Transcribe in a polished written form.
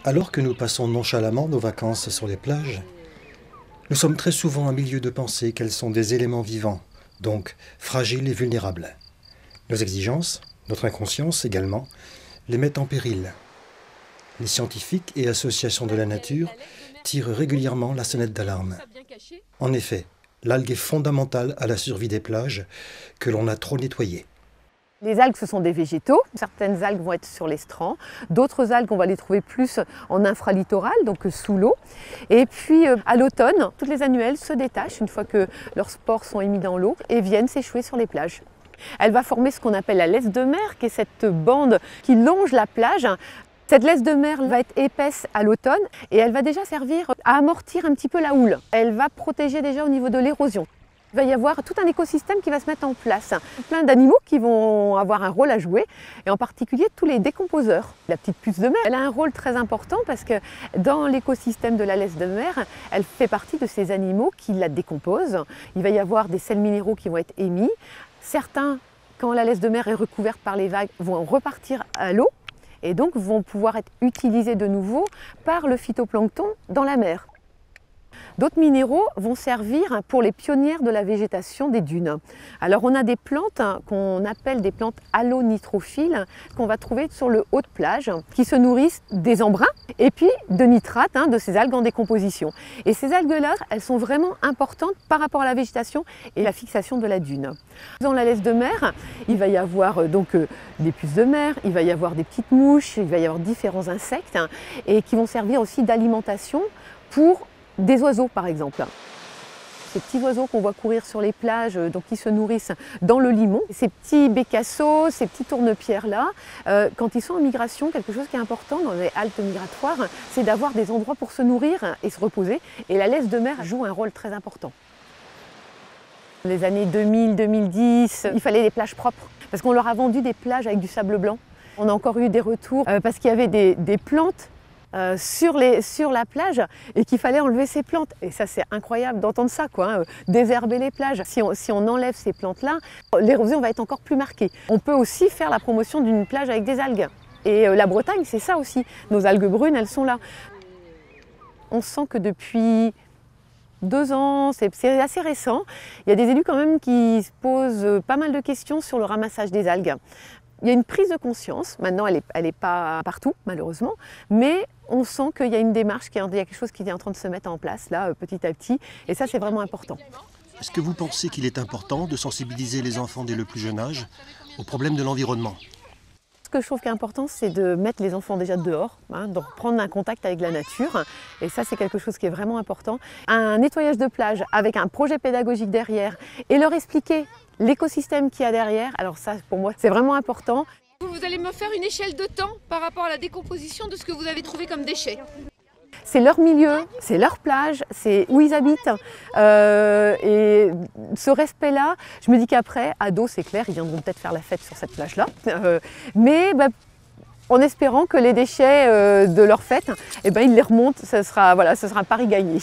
Alors que nous passons nonchalamment nos vacances sur les plages, nous sommes très souvent à milieu de penser qu'elles sont des éléments vivants, donc fragiles et vulnérables. Nos exigences, notre inconscience également, les mettent en péril. Les scientifiques et associations de la nature tirent régulièrement la sonnette d'alarme. En effet, l'algue est fondamentale à la survie des plages que l'on a trop nettoyées. Les algues, ce sont des végétaux. Certaines algues vont être sur les strands. D'autres algues, on va les trouver plus en infralittoral, donc sous l'eau. Et puis, à l'automne, toutes les annuelles se détachent une fois que leurs spores sont émis dans l'eau et viennent s'échouer sur les plages. Elle va former ce qu'on appelle la laisse de mer, qui est cette bande qui longe la plage. Cette laisse de mer va être épaisse à l'automne et elle va déjà servir à amortir un petit peu la houle. Elle va protéger déjà au niveau de l'érosion. Il va y avoir tout un écosystème qui va se mettre en place. Plein d'animaux qui vont avoir un rôle à jouer, et en particulier tous les décomposeurs. La petite puce de mer, elle a un rôle très important parce que dans l'écosystème de la laisse de mer, elle fait partie de ces animaux qui la décomposent. Il va y avoir des sels minéraux qui vont être émis. Certains, quand la laisse de mer est recouverte par les vagues, vont repartir à l'eau et donc vont pouvoir être utilisés de nouveau par le phytoplancton dans la mer. D'autres minéraux vont servir pour les pionnières de la végétation des dunes. Alors on a des plantes qu'on appelle des plantes halonitrophiles qu'on va trouver sur le haut de plage qui se nourrissent des embruns et puis de nitrates, de ces algues en décomposition. Et ces algues-là, elles sont vraiment importantes par rapport à la végétation et la fixation de la dune. Dans la laisse de mer, il va y avoir des puces de mer, il va y avoir des petites mouches, il va y avoir différents insectes et qui vont servir aussi d'alimentation pour des oiseaux par exemple. Ces petits oiseaux qu'on voit courir sur les plages, donc qui se nourrissent dans le limon. Ces petits bécassos, ces petits tournepierres-là, quand ils sont en migration, quelque chose qui est important dans les haltes migratoires, c'est d'avoir des endroits pour se nourrir et se reposer. Et la laisse de mer joue un rôle très important. Les années 2000-2010, il fallait des plages propres, parce qu'on leur a vendu des plages avec du sable blanc. On a encore eu des retours parce qu'il y avait des plantes sur la plage et qu'il fallait enlever ces plantes. Et ça, c'est incroyable d'entendre ça, désherber les plages. Si on enlève ces plantes-là, l'érosion va être encore plus marquée. On peut aussi faire la promotion d'une plage avec des algues. Et la Bretagne, c'est ça aussi. Nos algues brunes, elles sont là. On sent que depuis 2 ans, c'est assez récent, il y a des élus quand même qui se posent pas mal de questions sur le ramassage des algues. Il y a une prise de conscience, maintenant elle n'est pas partout malheureusement, mais on sent qu'il y a une démarche, il y a quelque chose qui est en train de se mettre en place là petit à petit, et ça c'est vraiment important. Est-ce que vous pensez qu'il est important de sensibiliser les enfants dès le plus jeune âge aux problèmes de l'environnement ? Ce que je trouve qui est important, c'est de mettre les enfants déjà dehors, de reprendre un contact avec la nature, et ça c'est quelque chose qui est vraiment important. Un nettoyage de plage avec un projet pédagogique derrière et leur expliquer l'écosystème qu'il y a derrière, alors ça pour moi c'est vraiment important. Vous allez me faire une échelle de temps par rapport à la décomposition de ce que vous avez trouvé comme déchets. C'est leur milieu, c'est leur plage, c'est où ils habitent. Et ce respect-là, je me dis qu'après, ados, c'est clair, ils viendront peut-être faire la fête sur cette plage-là. Mais en espérant que les déchets de leur fête, ils les remontent, ce sera un pari gagné.